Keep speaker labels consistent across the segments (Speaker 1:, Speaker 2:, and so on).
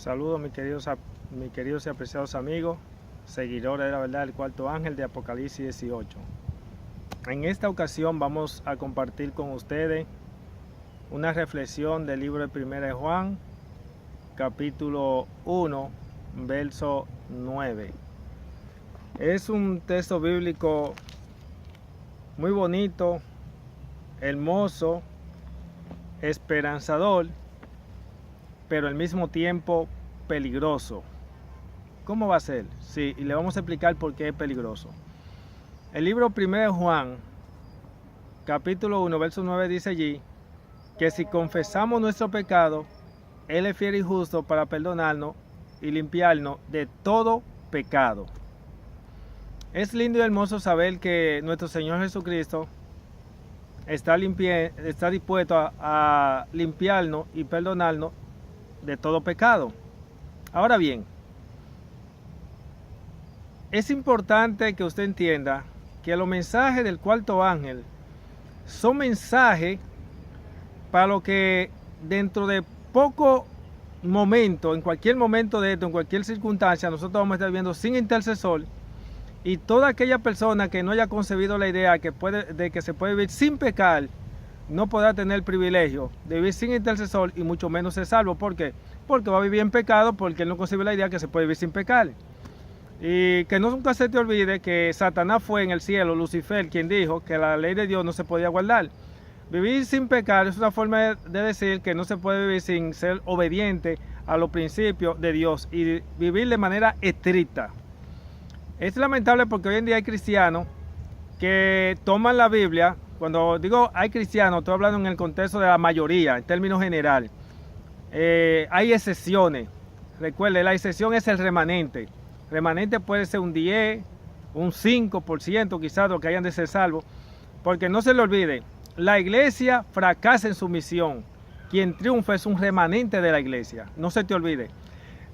Speaker 1: Saludos mis queridos y apreciados amigos, seguidores de la verdad del cuarto ángel de Apocalipsis 18. En esta ocasión vamos a compartir con ustedes una reflexión del libro de 1 de Juan, capítulo 1, verso 9. Es un texto bíblico muy bonito, hermoso, esperanzador, pero al mismo tiempo peligroso. ¿Cómo va a ser? Sí, y le vamos a explicar por qué es peligroso. El libro 1 de Juan, capítulo 1, verso 9 dice allí que si confesamos nuestro pecado, Él es fiel y justo para perdonarnos y limpiarnos de todo pecado. Es lindo y hermoso saber que nuestro Señor Jesucristo está dispuesto a limpiarnos y perdonarnos de todo pecado. Ahora bien, es importante que usted entienda que los mensajes del cuarto ángel son mensajes para lo que dentro de poco momento, en cualquier momento de esto, en cualquier circunstancia, nosotros vamos a estar viendo sin intercesor, y toda aquella persona que no haya concebido la idea de que se puede vivir sin pecar, no podrá tener el privilegio de vivir sin intercesor y mucho menos ser salvo. ¿Por qué? Porque va a vivir en pecado, porque él no concibe la idea que se puede vivir sin pecar. Y que nunca se te olvide que Satanás fue en el cielo, Lucifer, quien dijo que la ley de Dios no se podía guardar. Vivir sin pecar es una forma de decir que no se puede vivir sin ser obediente a los principios de Dios y vivir de manera estricta. Es lamentable porque hoy en día hay cristianos que toman la Biblia. Cuando digo hay cristianos, estoy hablando en el contexto de la mayoría, en términos generales. Hay excepciones. Recuerde, la excepción es el remanente. Remanente puede ser un 10, un 5% quizás de los que hayan de ser salvos. Porque no se le olvide, la iglesia fracasa en su misión. Quien triunfa es un remanente de la iglesia. No se te olvide.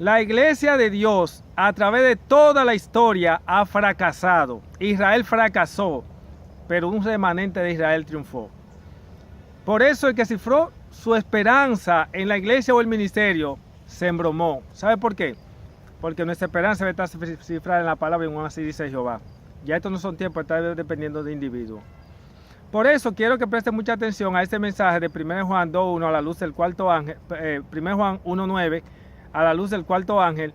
Speaker 1: La iglesia de Dios a través de toda la historia ha fracasado. Israel fracasó, pero un remanente de Israel triunfó. Por eso el que cifró su esperanza en la iglesia o el ministerio se embromó. ¿Sabe por qué? Porque nuestra esperanza debe estar cifrada en la palabra, y así dice Jehová. Ya estos no son tiempos de estar dependiendo de individuos. Por eso quiero que preste mucha atención a este mensaje de 1 Juan 2.1 a la luz del cuarto ángel, 1 Juan 1.9 a la luz del cuarto ángel,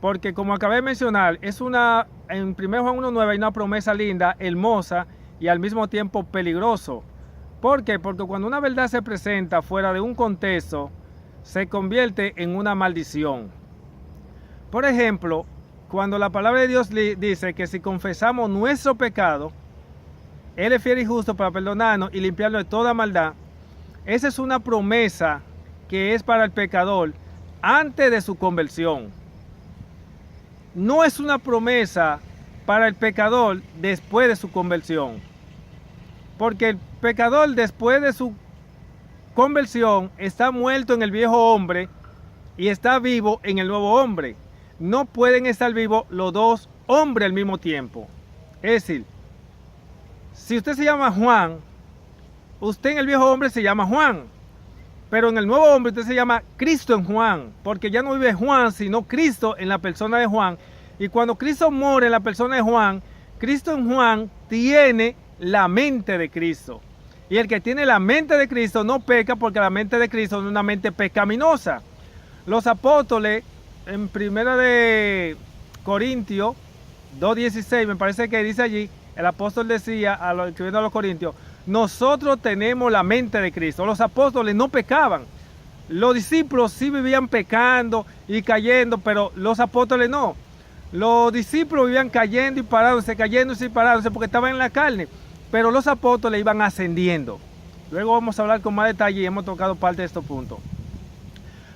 Speaker 1: porque como acabé de mencionar, en 1 Juan 1.9 hay una promesa linda, hermosa y al mismo tiempo peligroso. ¿Por qué? Porque cuando una verdad se presenta fuera de un contexto, se convierte en una maldición. Por ejemplo, cuando la palabra de Dios dice que si confesamos nuestro pecado, Él es fiel y justo para perdonarnos y limpiarnos de toda maldad. Esa es una promesa que es para el pecador antes de su conversión. No es una promesa para el pecador después de su conversión. Porque el pecador después de su conversión está muerto en el viejo hombre y está vivo en el nuevo hombre. No pueden estar vivos los dos hombres al mismo tiempo. Es decir, si usted se llama Juan, usted en el viejo hombre se llama Juan. Pero en el nuevo hombre usted se llama Cristo en Juan, porque ya no vive Juan, sino Cristo en la persona de Juan. Y cuando Cristo mora en la persona de Juan, Cristo en Juan tiene la mente de Cristo. Y el que tiene la mente de Cristo no peca, porque la mente de Cristo no es una mente pecaminosa. Los apóstoles, en 1 de Corintios 2.16, me parece que dice allí, el apóstol decía, escribiendo a los corintios, nosotros tenemos la mente de Cristo. Los apóstoles no pecaban. Los discípulos sí vivían pecando y cayendo, pero los apóstoles no. Los discípulos vivían cayendo y parándose, porque estaban en la carne. Pero los apóstoles iban ascendiendo. Luego vamos a hablar con más detalle y hemos tocado parte de estos puntos.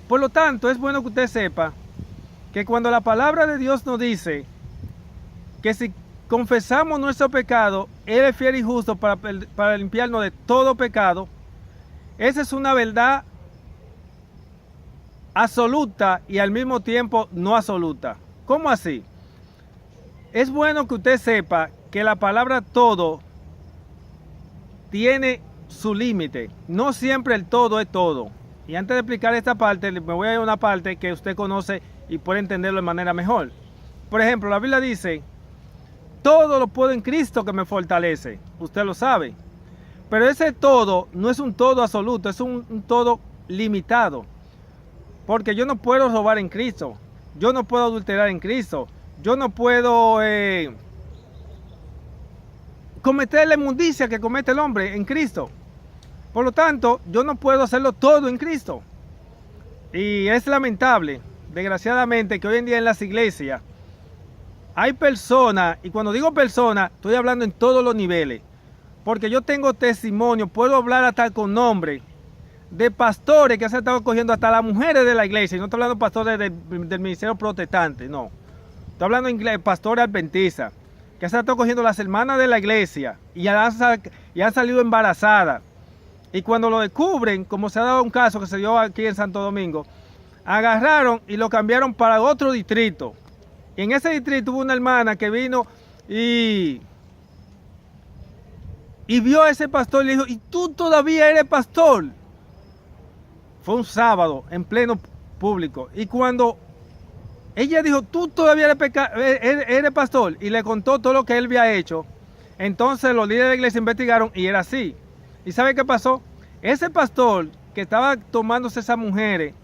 Speaker 1: Por lo tanto, es bueno que usted sepa que cuando la palabra de Dios nos dice que si confesamos nuestro pecado, Él es fiel y justo para limpiarnos de todo pecado, esa es una verdad absoluta y al mismo tiempo no absoluta. ¿Cómo así? Es bueno que usted sepa que la palabra todo tiene su límite. No siempre el todo es todo. Y antes de explicar esta parte, me voy a ir a una parte que usted conoce y puede entenderlo de manera mejor. Por ejemplo, la Biblia dice, todo lo puedo en Cristo que me fortalece. Usted lo sabe. Pero ese todo no es un todo absoluto, es un todo limitado. Porque yo no puedo robar en Cristo. Yo no puedo adulterar en Cristo. Yo no puedo cometer la inmundicia que comete el hombre en Cristo. Por lo tanto, yo no puedo hacerlo todo en Cristo. Y es lamentable, desgraciadamente, que hoy en día en las iglesias hay personas, y cuando digo personas, estoy hablando en todos los niveles. Porque yo tengo testimonio, puedo hablar hasta con nombre de pastores que se han estado cogiendo hasta las mujeres de la iglesia. Y no estoy hablando de pastores del ministerio protestante, no. Estoy hablando de pastores adventistas que se han estado cogiendo las hermanas de la iglesia y han salido embarazadas. Y cuando lo descubren, como se ha dado un caso que se dio aquí en Santo Domingo, agarraron y lo cambiaron para otro distrito. Y en ese distrito hubo una hermana que vino y vio a ese pastor y le dijo, ¿y tú todavía eres pastor? Fue un sábado en pleno público. Y cuando ella dijo, tú todavía eres pastor, y le contó todo lo que él había hecho, entonces los líderes de la iglesia investigaron y era así. ¿Y sabe qué pasó? Ese pastor que estaba tomándose esas mujeres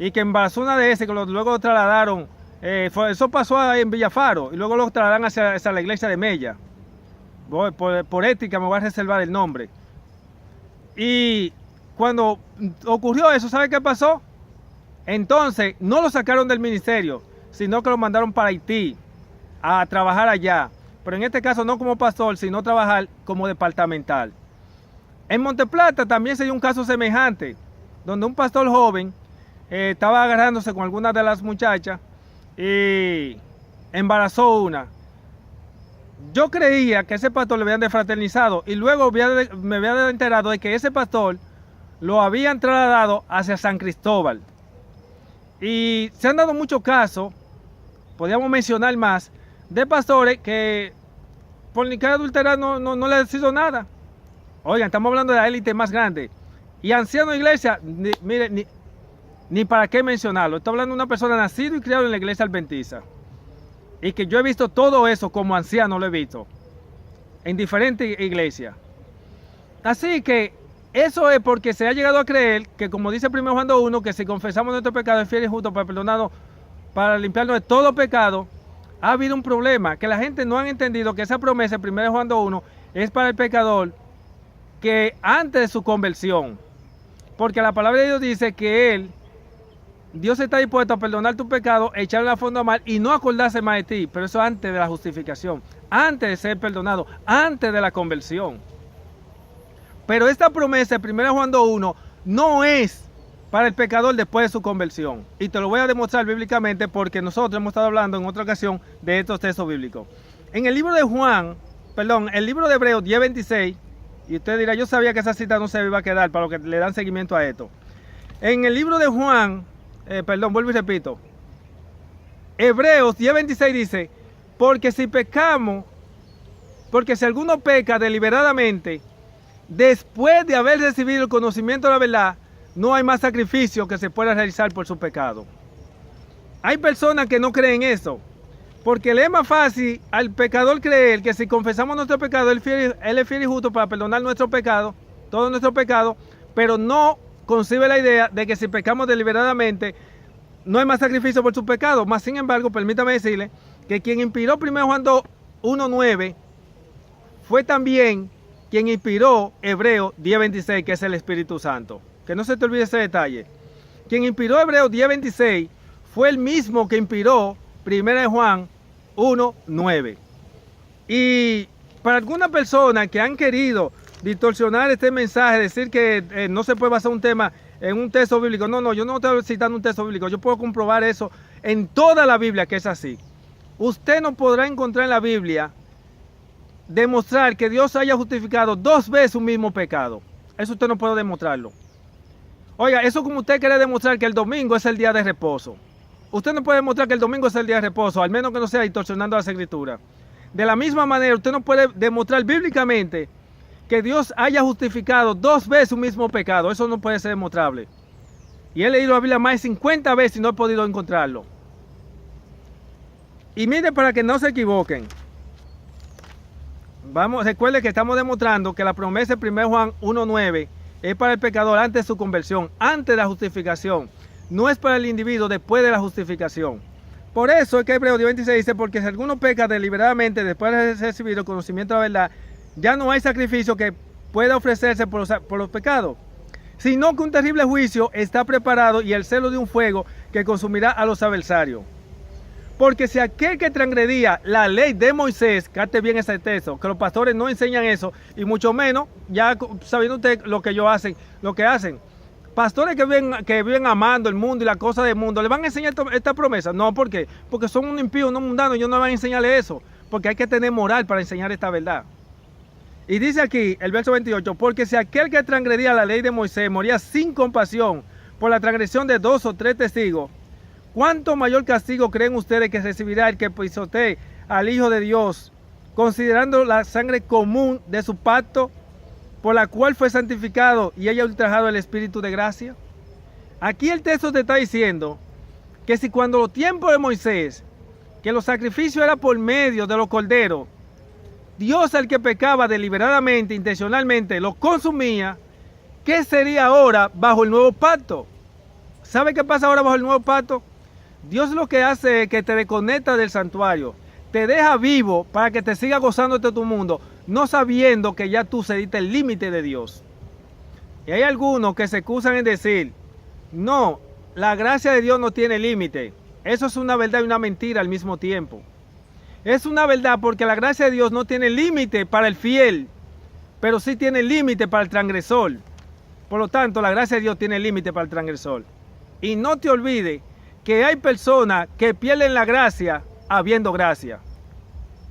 Speaker 1: y que embarazó una de esas, que luego lo trasladaron, eso pasó en Villafaro, y luego lo trasladaron hacia la iglesia de Mella. Por ética me voy a reservar el nombre. Y cuando ocurrió eso, ¿sabe qué pasó? Entonces no lo sacaron del ministerio, sino que lo mandaron para Haití a trabajar allá. Pero en este caso no como pastor, sino trabajar como departamental. En Monteplata también se dio un caso semejante, donde un pastor joven estaba agarrándose con algunas de las muchachas y embarazó una. Yo creía que ese pastor le habían defraternizado y luego me había enterado de que ese pastor lo habían trasladado hacia San Cristóbal. Y se han dado muchos casos, podríamos mencionar más, de pastores que por ni que adulterar no le han sido nada. Oigan, estamos hablando de la élite más grande. Y anciano de iglesia, mire, ni para qué mencionarlo. Estoy hablando de una persona nacida y criada en la iglesia adventista. Y que yo he visto todo eso como anciano, lo he visto en diferentes iglesias. Así que eso es porque se ha llegado a creer que, como dice 1 Juan 2:1, que si confesamos nuestro pecado es fiel y justo para perdonarnos, para limpiarnos de todo pecado. Ha habido un problema, que la gente no ha entendido que esa promesa, 1 Juan 2:1, es para el pecador que antes de su conversión. Porque la palabra de Dios dice que Dios está dispuesto a perdonar tu pecado, echarle a fondo a mal y no acordarse más de ti. Pero eso antes de la justificación, antes de ser perdonado, antes de la conversión. Pero esta promesa, 1 Juan 2:1, no es para el pecador después de su conversión. Y te lo voy a demostrar bíblicamente porque nosotros hemos estado hablando en otra ocasión de estos textos bíblicos. En el libro de el libro de Hebreos 10:26, y usted dirá, yo sabía que esa cita no se iba a quedar para los que le dan seguimiento a esto. En el libro de Juan, vuelvo y repito, Hebreos 10:26 dice, porque si alguno peca deliberadamente, después de haber recibido el conocimiento de la verdad, no hay más sacrificio que se pueda realizar por su pecado. Hay personas que no creen eso, porque le es más fácil al pecador creer que si confesamos nuestro pecado, Él es fiel y justo para perdonar nuestro pecado, todo nuestro pecado, pero no concibe la idea de que si pecamos deliberadamente, no hay más sacrificio por su pecado. Más sin embargo, permítame decirle que quien inspiró 1 Juan 1:9 fue también quien inspiró Hebreos 10:26, que es el Espíritu Santo. Que no se te olvide ese detalle. Quien inspiró Hebreos 10:26 fue el mismo que inspiró 1 Juan 1:9. Y para algunas personas que han querido distorsionar este mensaje, decir que no se puede basar un tema en un texto bíblico. No, yo no estoy citando un texto bíblico. Yo puedo comprobar eso en toda la Biblia que es así. Usted no podrá encontrar en la Biblia demostrar que Dios haya justificado 2 veces un mismo pecado. Eso usted no puede demostrarlo. Oiga, eso como usted quiere demostrar que el domingo es el día de reposo. Usted no puede demostrar que el domingo es el día de reposo, al menos que no sea distorsionando las escrituras. De la misma manera, usted no puede demostrar bíblicamente que Dios haya justificado 2 veces un mismo pecado. Eso no puede ser demostrable. Y he leído la Biblia más de 50 veces y no he podido encontrarlo. Y mire, para que no se equivoquen. Recuerden que estamos demostrando que la promesa de 1 Juan 1:9 es para el pecador antes de su conversión, antes de la justificación. No es para el individuo después de la justificación. Por eso es que Hebreos 10:26 dice, porque si alguno peca deliberadamente después de recibir el conocimiento de la verdad, ya no hay sacrificio que pueda ofrecerse por los pecados, sino que un terrible juicio está preparado y el celo de un fuego que consumirá a los adversarios. Porque si aquel que transgredía la ley de Moisés, capte bien ese texto, que los pastores no enseñan eso, y mucho menos, ya sabiendo usted lo que ellos hacen, lo que hacen. Pastores que viven amando el mundo y la cosa del mundo, ¿le van a enseñar esta promesa? No, ¿por qué? Porque son un impío, un mundano, ellos no van a enseñarle eso, porque hay que tener moral para enseñar esta verdad. Y dice aquí, el verso 28, porque si aquel que transgredía la ley de Moisés moría sin compasión por la transgresión de 2 o 3 testigos, ¿cuánto mayor castigo creen ustedes que recibirá el que pisotee al Hijo de Dios, considerando la sangre común de su pacto, por la cual fue santificado y haya ultrajado el Espíritu de gracia? Aquí el texto te está diciendo que si cuando los tiempos de Moisés, que los sacrificios eran por medio de los corderos, Dios al que pecaba deliberadamente, intencionalmente, lo consumía, ¿qué sería ahora bajo el nuevo pacto? ¿Sabe qué pasa ahora bajo el nuevo pacto? Dios lo que hace es que te desconecta del santuario, te deja vivo para que te siga gozando de tu mundo, no sabiendo que ya tú cediste el límite de Dios. Y hay algunos que se excusan en decir, no, la gracia de Dios no tiene límite. Eso es una verdad y una mentira al mismo tiempo. Es una verdad porque la gracia de Dios no tiene límite para el fiel, pero sí tiene límite para el transgresor. Por lo tanto, la gracia de Dios tiene límite para el transgresor. Y no te olvides que hay personas que pierden la gracia habiendo gracia.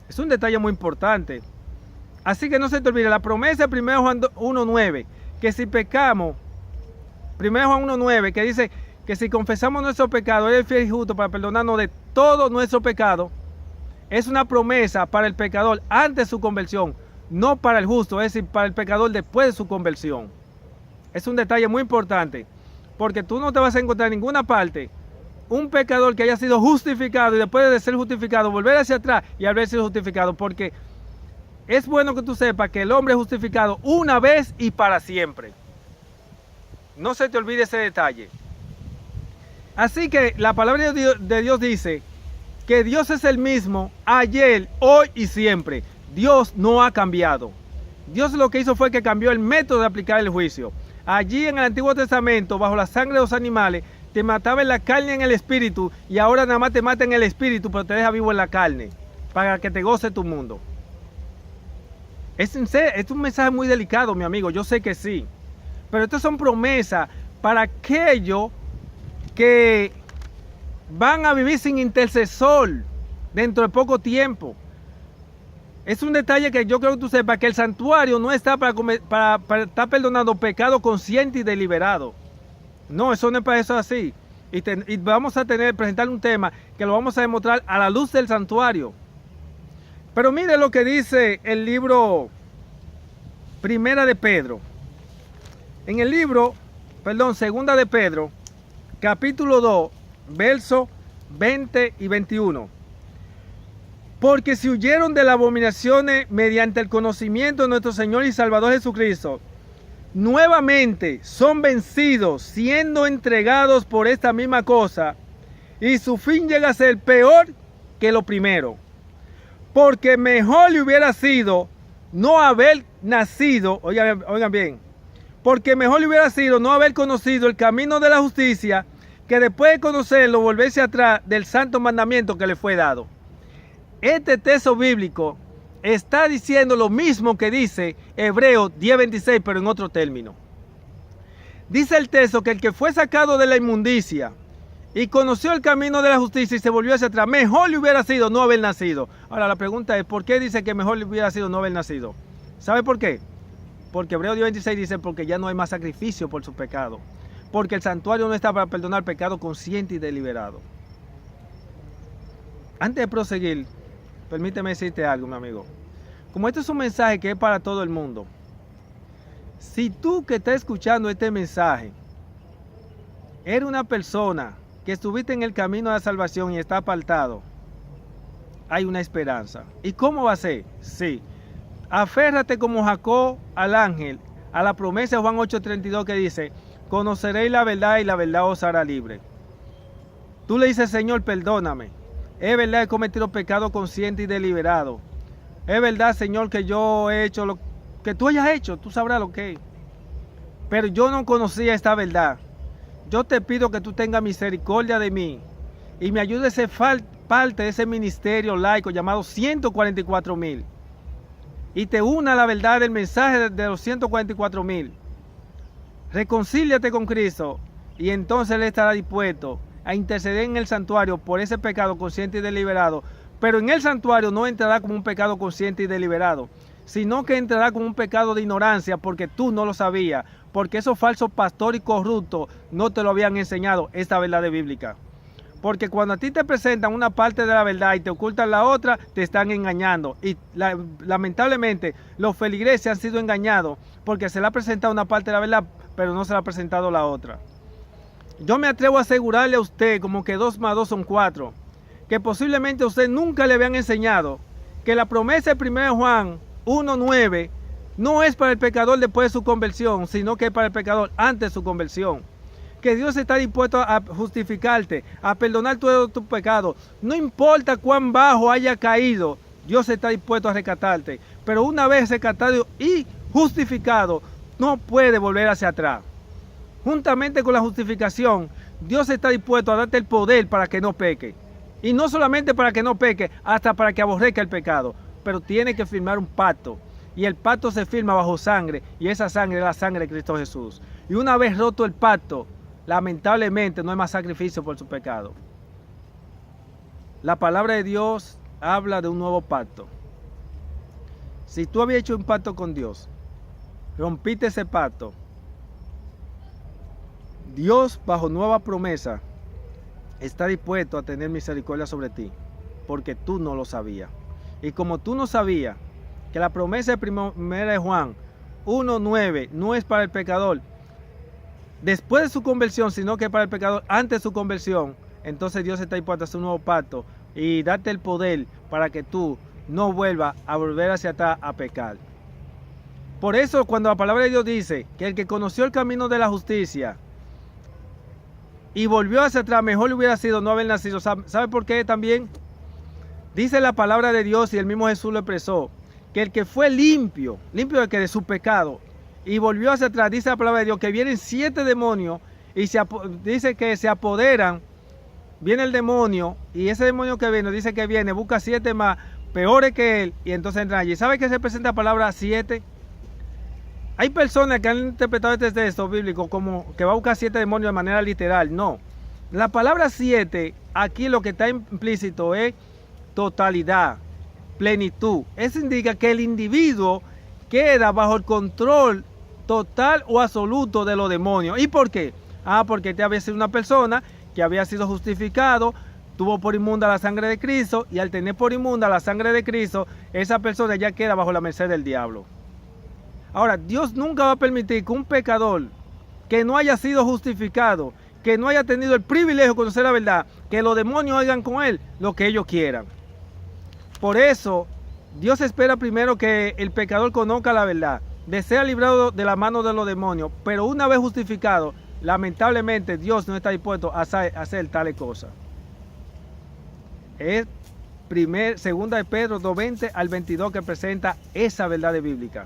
Speaker 1: Es un detalle muy importante. Así que no se te olvide la promesa de 1 Juan 1:9, que si pecamos, 1 Juan 1:9, que dice que si confesamos nuestro pecado, Él es fiel y justo para perdonarnos de todo nuestro pecado. Es una promesa para el pecador antes de su conversión, no para el justo, es decir, para el pecador después de su conversión. Es un detalle muy importante, porque tú no te vas a encontrar en ninguna parte un pecador que haya sido justificado y después de ser justificado volver hacia atrás y haber sido justificado, porque es bueno que tú sepas que el hombre es justificado una vez y para siempre. No se te olvide ese detalle. Así que la palabra de Dios dice que Dios es el mismo ayer, hoy y siempre. Dios no ha cambiado. Dios lo que hizo fue que cambió el método de aplicar el juicio. Allí en el Antiguo Testamento, bajo la sangre de los animales, te mataba en la carne y en el espíritu, y ahora nada más te mata en el espíritu, pero te deja vivo en la carne, para que te goce tu mundo. Es un mensaje muy delicado, mi amigo, yo sé que sí. Pero estas son promesas para aquellos que van a vivir sin intercesor dentro de poco tiempo. Es un detalle que yo creo que tú sepas, que el santuario no está para estar perdonando pecado consciente y deliberado. No, eso no es para eso así. Y vamos a presentar un tema que lo vamos a demostrar a la luz del santuario. Pero mire lo que dice el libro Primera de Pedro. En el libro, Segunda de Pedro, capítulo 2, versos 20 y 21. Porque si huyeron de las abominaciones mediante el conocimiento de nuestro Señor y Salvador Jesucristo, nuevamente son vencidos, siendo entregados por esta misma cosa, y su fin llega a ser peor que lo primero. Porque mejor le hubiera sido no haber nacido, oigan bien, porque mejor le hubiera sido no haber conocido el camino de la justicia, que después de conocerlo volverse atrás del santo mandamiento que le fue dado. Este texto bíblico está diciendo lo mismo que dice Hebreos 10:26, pero en otro término. Dice el texto que el que fue sacado de la inmundicia y conoció el camino de la justicia y se volvió hacia atrás, mejor le hubiera sido no haber nacido. Ahora la pregunta es, ¿por qué dice que mejor le hubiera sido no haber nacido? ¿Sabe por qué? Porque Hebreos 10:26 dice, porque ya no hay más sacrificio por su pecado. Porque el santuario no está para perdonar pecado consciente y deliberado. Antes de proseguir, permíteme decirte algo, mi amigo. Como este es un mensaje que es para todo el mundo, si tú que estás escuchando este mensaje eres una persona que estuviste en el camino de la salvación y está apartado, hay una esperanza. ¿Y cómo va a ser? Sí. Aférrate como Jacob al ángel, a la promesa de Juan 8:32 que dice, conoceréis la verdad y la verdad os hará libre. Tú le dices, Señor, perdóname. Es verdad, he cometido pecado consciente y deliberado. Es verdad, Señor, que yo he hecho lo que tú hayas hecho, tú sabrás lo que es. Pero yo no conocía esta verdad. Yo te pido que tú tengas misericordia de mí y me ayudes a ser parte de ese ministerio laico llamado 144,000. Y te una a la verdad del mensaje de los 144,000. Reconcíliate con Cristo y entonces Él estará dispuesto a interceder en el santuario por ese pecado consciente y deliberado. Pero en el santuario no entrará como un pecado consciente y deliberado, sino que entrará como un pecado de ignorancia porque tú no lo sabías, porque esos falsos pastores y corruptos no te lo habían enseñado esta verdad bíblica. Porque cuando a ti te presentan una parte de la verdad y te ocultan la otra, te están engañando. Y lamentablemente los feligreses han sido engañados porque se le ha presentado una parte de la verdad, pero no se le ha presentado la otra. Yo me atrevo a asegurarle a usted como que 2 más 2 son 4, que posiblemente a usted nunca le habían enseñado que la promesa de 1 Juan 1:9 no es para el pecador después de su conversión, sino que es para el pecador antes de su conversión. Que Dios está dispuesto a justificarte, a perdonar todos tus pecados. No importa cuán bajo haya caído, Dios está dispuesto a rescatarte. Pero una vez rescatado y justificado, no puede volver hacia atrás. Juntamente con la justificación, Dios está dispuesto a darte el poder para que no peque. Y no solamente para que no peque, hasta para que aborrezca el pecado. Pero tiene que firmar un pacto. Y el pacto se firma bajo sangre. Y esa sangre es la sangre de Cristo Jesús. Y una vez roto el pacto, lamentablemente no hay más sacrificio por su pecado. La palabra de Dios habla de un nuevo pacto. Si tú habías hecho un pacto con Dios, rompiste ese pacto, Dios, bajo nueva promesa, está dispuesto a tener misericordia sobre ti, porque tú no lo sabías. Y como tú no sabías que la promesa de 1 Juan 1:9 no es para el pecador después de su conversión, sino que para el pecador antes de su conversión, entonces Dios está dispuesto a hacer un nuevo pacto y darte el poder para que tú no vuelvas a volver hacia atrás a pecar. Por eso cuando la palabra de Dios dice que el que conoció el camino de la justicia y volvió hacia atrás, mejor le hubiera sido no haber nacido. ¿Sabe por qué también? Dice la palabra de Dios y el mismo Jesús lo expresó, que el que fue limpio de su pecado y volvió hacia atrás, dice la palabra de Dios, que vienen 7 demonios y dice que se apoderan, viene el demonio y ese demonio que viene, dice que viene, busca 7 más peores que él y entonces entran allí. ¿Sabe qué se presenta la palabra 7? Hay personas que han interpretado este texto bíblico como que va a buscar 7 demonios de manera literal. No. La palabra 7, aquí lo que está implícito es totalidad, plenitud. Eso indica que el individuo queda bajo el control total o absoluto de los demonios. ¿Y por qué? Porque este había sido una persona que había sido justificado, tuvo por inmunda la sangre de Cristo y al tener por inmunda la sangre de Cristo, esa persona ya queda bajo la merced del diablo. Ahora, Dios nunca va a permitir que un pecador que no haya sido justificado, que no haya tenido el privilegio de conocer la verdad, que los demonios hagan con él lo que ellos quieran. Por eso, Dios espera primero que el pecador conozca la verdad, sea librado de la mano de los demonios, pero una vez justificado, lamentablemente Dios no está dispuesto a hacer tales cosas. Es 2 de Pedro 2:20 al 22 que presenta esa verdad bíblica.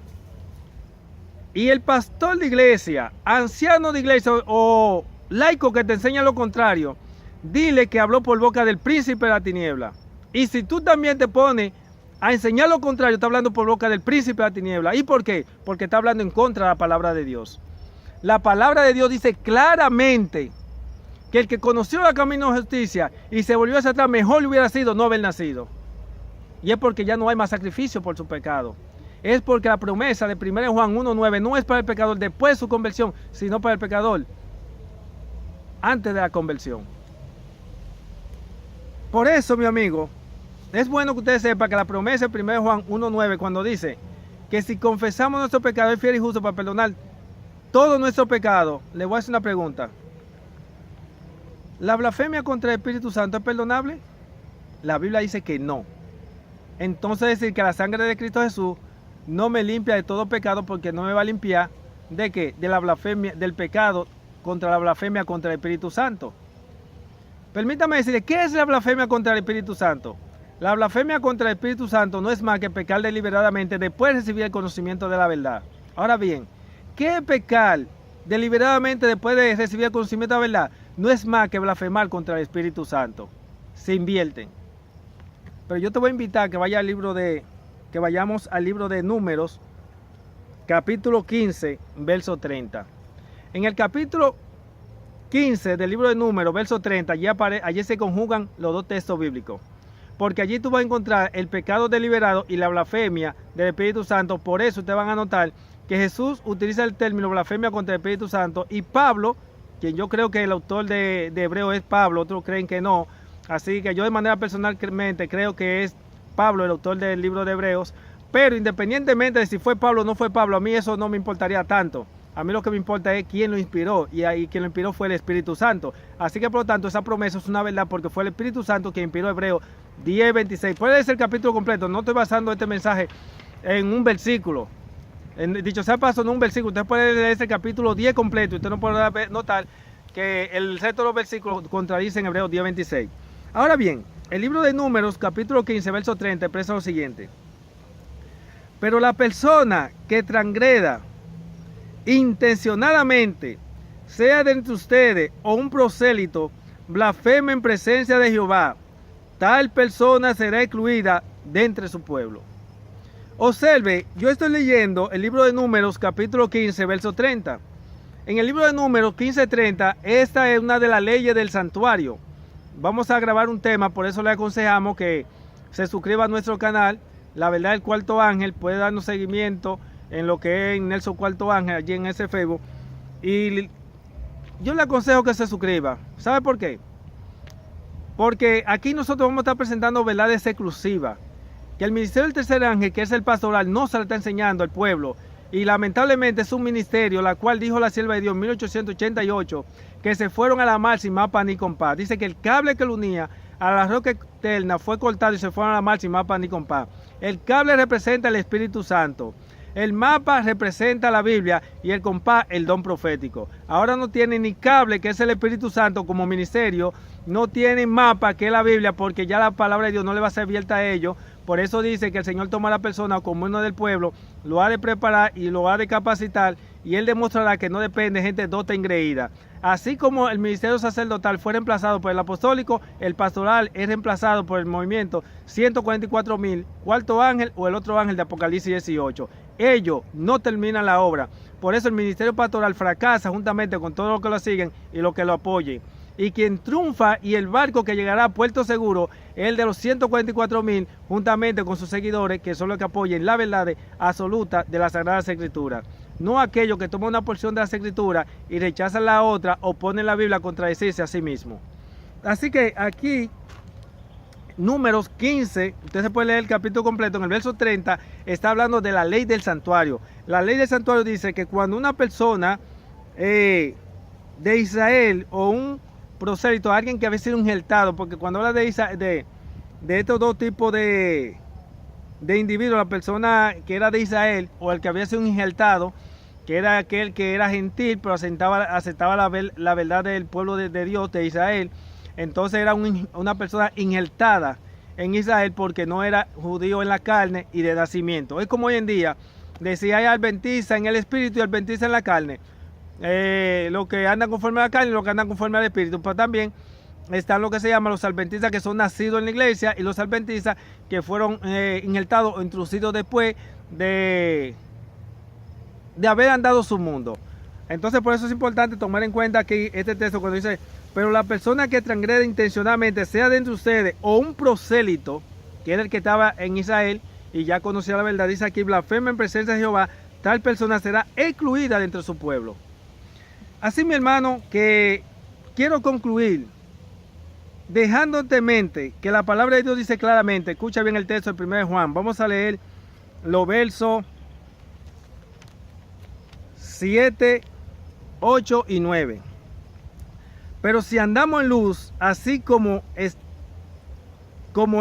Speaker 1: Y el pastor de iglesia, anciano de iglesia o laico que te enseña lo contrario, dile que habló por boca del príncipe de la tiniebla. Y si tú también te pones a enseñar lo contrario, está hablando por boca del príncipe de la tiniebla. ¿Y por qué? Porque está hablando en contra de la palabra de Dios. La palabra de Dios dice claramente que el que conoció el camino de justicia y se volvió hacia atrás, mejor le hubiera sido no haber nacido. Y es porque ya no hay más sacrificio por su pecado. Es porque la promesa de 1 Juan 1:9 no es para el pecador después de su conversión, sino para el pecador antes de la conversión. Por eso, mi amigo, es bueno que usted sepa que la promesa de 1 Juan 1:9, cuando dice que si confesamos nuestro pecado, es fiel y justo para perdonar todo nuestro pecado. Le voy a hacer una pregunta. ¿La blasfemia contra el Espíritu Santo es perdonable? La Biblia dice que no. Entonces decir que la sangre de Cristo Jesús no me limpia de todo pecado, porque no me va a limpiar ¿de qué? De la blasfemia, del pecado contra la blasfemia contra el Espíritu Santo. Permítame decirle, ¿qué es la blasfemia contra el Espíritu Santo? La blasfemia contra el Espíritu Santo no es más que pecar deliberadamente después de recibir el conocimiento de la verdad. Ahora bien, ¿qué es pecar deliberadamente después de recibir el conocimiento de la verdad? No es más que blasfemar contra el Espíritu Santo. Se invierten. Pero yo te voy a invitar a que vayamos al libro de Números, capítulo 15, verso 30. En el capítulo 15 del libro de Números, verso 30, allí se conjugan los dos textos bíblicos. Porque allí tú vas a encontrar el pecado deliberado y la blasfemia del Espíritu Santo. Por eso ustedes van a notar que Jesús utiliza el término blasfemia contra el Espíritu Santo, y Pablo, quien yo creo que el autor de Hebreo es Pablo, otros creen que no. Así que yo de manera personalmente creo que es Pablo el autor del libro de Hebreos. Pero independientemente de si fue Pablo o no fue Pablo, a mí eso no me importaría tanto. A mí lo que me importa es quién lo inspiró, y ahí quien lo inspiró fue el Espíritu Santo. Así que por lo tanto esa promesa es una verdad, porque fue el Espíritu Santo quien inspiró Hebreos 10:26. Puede ser el capítulo completo, no estoy basando este mensaje en un versículo. Dicho sea paso, no un versículo. Usted puede leer ese capítulo 10 completo y usted no puede notar que el resto de los versículos contradicen Hebreos 10:26. Ahora bien, el libro de Números, capítulo 15, verso 30, expresa lo siguiente. Pero la persona que transgreda intencionadamente, sea de entre ustedes o un prosélito, blasfema en presencia de Jehová, tal persona será excluida de entre su pueblo. Observe, yo estoy leyendo el libro de Números, capítulo 15, verso 30. En el libro de Números 15:30, esta es una de las leyes del santuario. Vamos a grabar un tema, por eso le aconsejamos que se suscriba a nuestro canal, La Verdad del Cuarto Ángel. Puede darnos seguimiento en lo que es Nelson Cuarto Ángel, allí en ese Facebook. Y yo le aconsejo que se suscriba. ¿Sabe por qué? Porque aquí nosotros vamos a estar presentando verdades exclusivas, que el ministerio del tercer ángel, que es el pastoral, no se le está enseñando al pueblo. Y lamentablemente es un ministerio, la cual dijo la sierva de Dios en 1888, que se fueron a la mar sin mapa ni compás. Dice que el cable que lo unía a la roca eterna fue cortado y se fueron a la mar sin mapa ni compás. El cable representa el Espíritu Santo. El mapa representa la Biblia y el compás el don profético. Ahora no tienen ni cable, que es el Espíritu Santo como ministerio, no tienen mapa, que es la Biblia, porque ya la palabra de Dios no le va a ser abierta a ellos. Por eso dice que el Señor toma a la persona como uno del pueblo, lo ha de preparar y lo ha de capacitar, y Él demostrará que no depende de gente dota engreída. Así como el ministerio sacerdotal fue reemplazado por el apostólico, el pastoral es reemplazado por el movimiento 144.000, cuarto ángel o el otro ángel de Apocalipsis 18. Ellos no terminan la obra. Por eso el ministerio pastoral fracasa juntamente con todos los que lo siguen y los que lo apoyen. Y quien triunfa y el barco que llegará a puerto seguro es el de los 144.000, juntamente con sus seguidores, que son los que apoyen la verdad absoluta de las Sagradas Escrituras. No aquellos que toman una porción de las Escrituras y rechazan la otra o ponen la Biblia a contradecirse a sí mismo. Así que aquí, Números 15, usted se puede leer el capítulo completo, en el verso 30, está hablando de la ley del santuario. La ley del santuario dice que cuando una persona de Israel o un prosélito, alguien que había sido injertado, porque cuando habla de estos dos tipos de individuos, la persona que era de Israel o el que había sido injertado, que era aquel que era gentil pero aceptaba la verdad del pueblo de Dios, de Israel, entonces era una persona injertada en Israel porque no era judío en la carne y de nacimiento. Es como hoy en día, decía hay adventista en el espíritu y adventista en la carne. Los que andan conforme a la carne y los que andan conforme al espíritu. Pero también están lo que se llama los adventistas que son nacidos en la iglesia y los adventistas que fueron injertados o introducidos después de haber andado su mundo. Entonces por eso es importante tomar en cuenta aquí este texto cuando dice: pero la persona que transgrede intencionalmente, sea de entre ustedes o un prosélito, que era el que estaba en Israel y ya conocía la verdad, dice aquí: blasfema en presencia de Jehová, tal persona será excluida de entre su pueblo. Así, mi hermano, que quiero concluir dejándote en mente que la palabra de Dios dice claramente, escucha bien el texto de 1 Juan, vamos a leer los versos 7, 8 y 9. Pero si andamos en luz, así como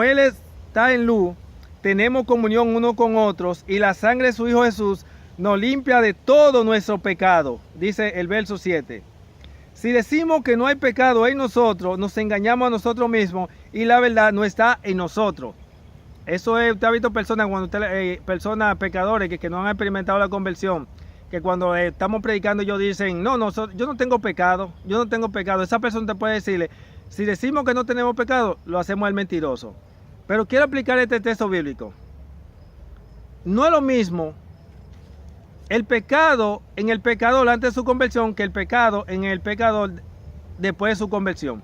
Speaker 1: Él está en luz, tenemos comunión uno con otros, y la sangre de su Hijo Jesús nos limpia de todo nuestro pecado, dice el verso 7. Si decimos que no hay pecado en nosotros, nos engañamos a nosotros mismos y la verdad no está en nosotros. Eso es, usted ha visto personas, personas pecadores que no han experimentado la conversión, que cuando estamos predicando ellos dicen, no, yo no tengo pecado, yo no tengo pecado. Esa persona te puede decirle, si decimos que no tenemos pecado, lo hacemos al mentiroso. Pero quiero aplicar este texto bíblico. No es lo mismo el pecado en el pecador antes de su conversión que el pecado en el pecador después de su conversión.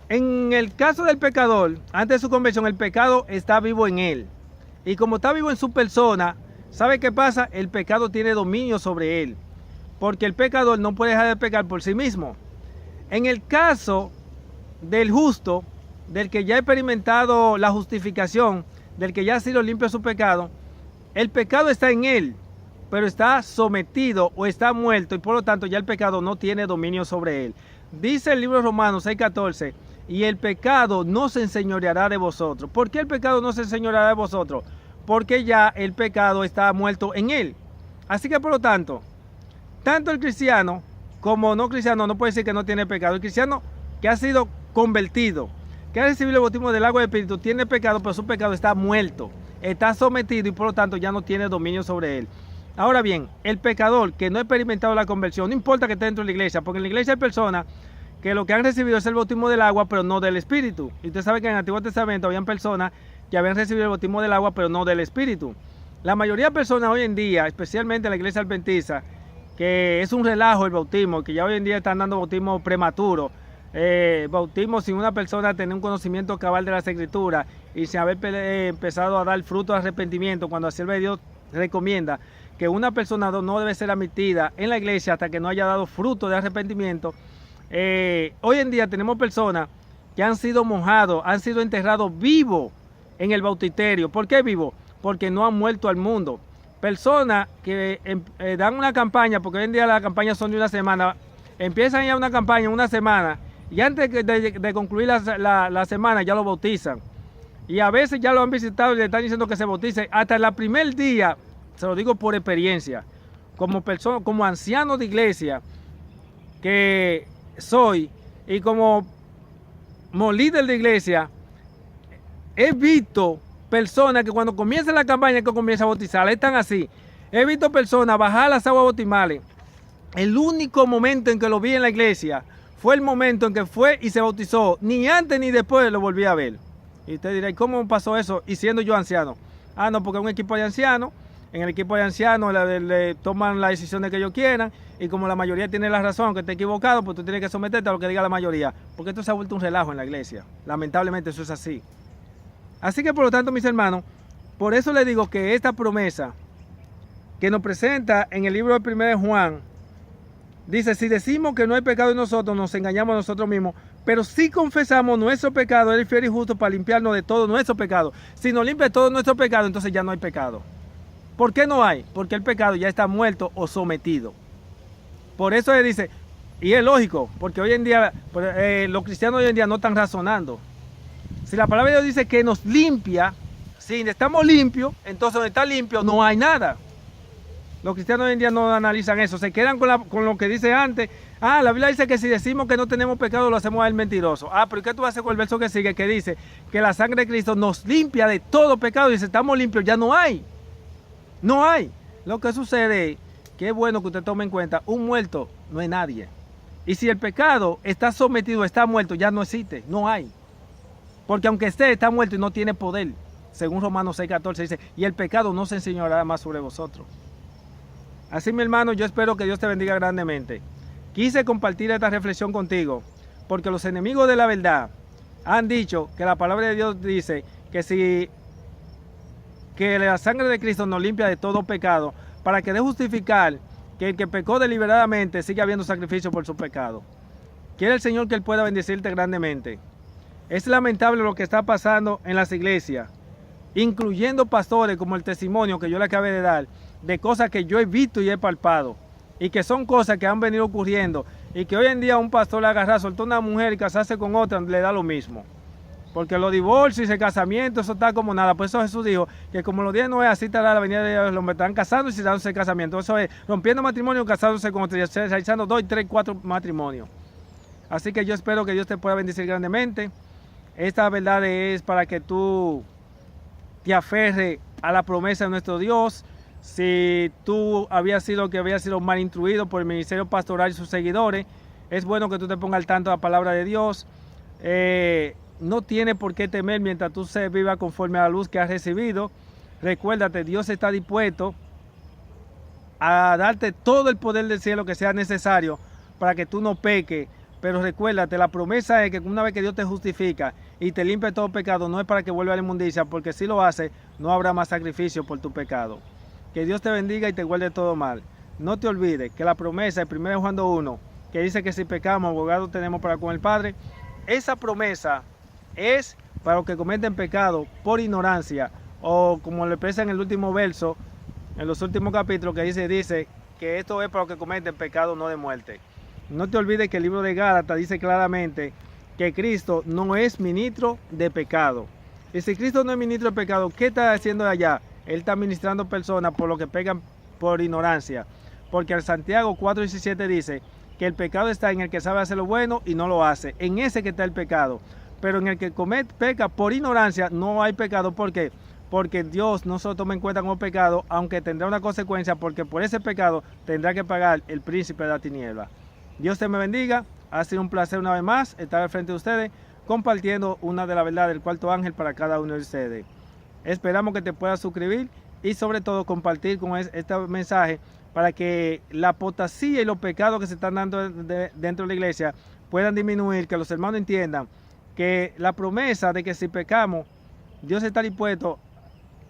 Speaker 1: En el caso del pecador, antes de su conversión, el pecado está vivo en él. Y como está vivo en su persona, ¿sabe qué pasa? El pecado tiene dominio sobre él. Porque el pecador no puede dejar de pecar por sí mismo. En el caso del justo, del que ya ha experimentado la justificación, del que ya ha sido limpio de su pecado, el pecado está en él, pero está sometido o está muerto y por lo tanto ya el pecado no tiene dominio sobre él. Dice el libro de Romanos 6:14, y el pecado no se enseñoreará de vosotros. ¿Por qué el pecado no se enseñoreará de vosotros? Porque ya el pecado está muerto en él. Así que por lo tanto, tanto el cristiano como no cristiano no puede decir que no tiene pecado. El cristiano que ha sido convertido, que ha recibido el bautismo del agua del Espíritu, tiene pecado, pero su pecado está muerto, está sometido y por lo tanto ya no tiene dominio sobre él. Ahora bien, el pecador que no ha experimentado la conversión, no importa que esté dentro de la iglesia, porque en la iglesia hay personas que lo que han recibido es el bautismo del agua, pero no del Espíritu. Y usted sabe que en el Antiguo Testamento habían personas que habían recibido el bautismo del agua, pero no del Espíritu. La mayoría de personas hoy en día, especialmente en la iglesia adventista, que es un relajo el bautismo, que ya hoy en día están dando bautismo prematuro, bautismo sin una persona tener un conocimiento cabal de las Escrituras y sin haber empezado a dar fruto de arrepentimiento, cuando la sierva de Dios recomienda que una persona no debe ser admitida en la iglesia hasta que no haya dado fruto de arrepentimiento. Hoy en día tenemos personas que han sido mojados, han sido enterrados vivos en el bautisterio. ¿Por qué vivos? Porque no han muerto al mundo. Personas que dan una campaña, porque hoy en día las campañas son de una semana, empiezan ya una campaña una semana y antes de concluir la semana ya lo bautizan. Y a veces ya lo han visitado y le están diciendo que se bautice. Hasta el primer día, se lo digo por experiencia, como persona, como anciano de iglesia que soy y como líder de iglesia, he visto personas que cuando comienza la campaña que comienza a bautizar, están así. He visto personas bajar las aguas bautismales. El único momento en que lo vi en la iglesia fue el momento en que fue y se bautizó. Ni antes ni después lo volví a ver. Y usted dirá, ¿cómo pasó eso? Y siendo yo anciano. Ah, no, porque es un equipo de ancianos. En el equipo de ancianos le toman las decisiones que ellos quieran. Y como la mayoría tiene la razón, que esté equivocado, pues tú tienes que someterte a lo que diga la mayoría. Porque esto se ha vuelto un relajo en la iglesia. Lamentablemente eso es así. Así que por lo tanto, mis hermanos, por eso les digo que esta promesa que nos presenta en el libro de 1 Juan, dice, si decimos que no hay pecado en nosotros, nos engañamos a nosotros mismos, pero si confesamos nuestro pecado, Él es fiel y justo para limpiarnos de todo nuestro pecado. Si nos limpia de todo nuestro pecado, entonces ya no hay pecado. ¿Por qué no hay? Porque el pecado ya está muerto o sometido. Por eso Él dice, y es lógico, porque hoy en día, los cristianos hoy en día no están razonando. Si la palabra de Dios dice que nos limpia, si estamos limpios, entonces donde está limpio no hay nada. Los cristianos hoy en día no analizan eso, se quedan con lo que dice antes. Ah, la Biblia dice que si decimos que no tenemos pecado, lo hacemos a él mentiroso. Ah, pero ¿qué tú haces con el verso que sigue? Que dice que la sangre de Cristo nos limpia de todo pecado. Y si estamos limpios, ya no hay. No hay. Lo que sucede es que es bueno que usted tome en cuenta, un muerto no es nadie. Y si el pecado está sometido, está muerto, ya no existe, no hay. Porque aunque está muerto y no tiene poder. Según Romanos 6:14 dice, y el pecado no se enseñoreará más sobre vosotros. Así, mi hermano, yo espero que Dios te bendiga grandemente. Quise compartir esta reflexión contigo, porque los enemigos de la verdad han dicho que la palabra de Dios dice que la sangre de Cristo nos limpia de todo pecado, para que de justificar que el que pecó deliberadamente siga habiendo sacrificio por su pecado. Quiere el Señor que Él pueda bendecirte grandemente. Es lamentable lo que está pasando en las iglesias, incluyendo pastores, como el testimonio que yo le acabé de dar, de cosas que yo he visto y he palpado. y que son cosas que han venido ocurriendo y que hoy en día un pastor le agarra, soltó a una mujer y casarse con otra, le da lo mismo. Porque los divorcios y el casamiento, eso está como nada. Por eso Jesús dijo que como los días no es así, estará la venida de Dios. Los hombres están casándose y dándose el casamiento. Eso es rompiendo matrimonio, casándose con otros, realizando 2, 3, 4 matrimonios. Así que yo espero que Dios te pueda bendecir grandemente. Esta verdad es para que tú te aferres a la promesa de nuestro Dios. Si tú habías sido mal instruido por el ministerio pastoral y sus seguidores, es bueno que tú te pongas al tanto de la palabra de Dios. No tiene por qué temer mientras tú se viva conforme a la luz que has recibido. Recuérdate, Dios está dispuesto a darte todo el poder del cielo que sea necesario para que tú no peques. Pero recuérdate, la promesa es que una vez que Dios te justifica y te limpia todo pecado, no es para que vuelva a la inmundicia, porque si lo hace, no habrá más sacrificio por tu pecado. Que Dios te bendiga y te guarde todo mal. No te olvides que la promesa de 1 Juan 1, que dice que si pecamos, abogado tenemos para con el Padre, esa promesa es para los que cometen pecado por ignorancia, o como le expresa en el último verso, en los últimos capítulos, que dice que esto es para los que cometen pecado no de muerte. No te olvides que el libro de Gálatas dice claramente que Cristo no es ministro de pecado. Y si Cristo no es ministro de pecado, ¿qué está haciendo allá? Él está ministrando personas por lo que pecan por ignorancia. Porque el Santiago 4:17 dice que el pecado está en el que sabe hacer lo bueno y no lo hace. En ese que está el pecado. Pero en el que peca por ignorancia no hay pecado. ¿Por qué? Porque Dios no se lo toma en cuenta como pecado, aunque tendrá una consecuencia, porque por ese pecado tendrá que pagar el príncipe de la tiniebla. Dios te me bendiga. Ha sido un placer una vez más estar al frente de ustedes compartiendo una de la verdad del cuarto ángel para cada uno de ustedes. Esperamos que te puedas suscribir y sobre todo compartir con este mensaje para que la apostasía y los pecados que se están dando dentro de la iglesia puedan disminuir, que los hermanos entiendan que la promesa de que si pecamos, Dios está dispuesto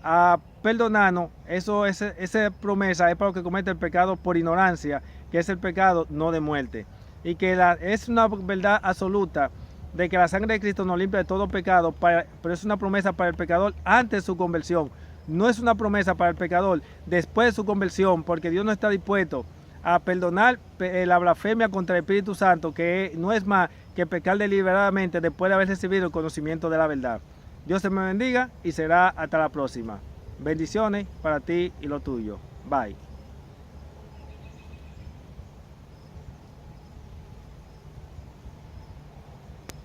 Speaker 1: a perdonarnos. Esa promesa es para los que cometen el pecado por ignorancia, que es el pecado no de muerte. Y que es una verdad absoluta de que la sangre de Cristo nos limpia de todo pecado, pero es una promesa para el pecador antes de su conversión. No es una promesa para el pecador después de su conversión, porque Dios no está dispuesto a perdonar la blasfemia contra el Espíritu Santo, que no es más que pecar deliberadamente después de haber recibido el conocimiento de la verdad. Dios te me bendiga y será hasta la próxima. Bendiciones para ti y lo tuyo. Bye.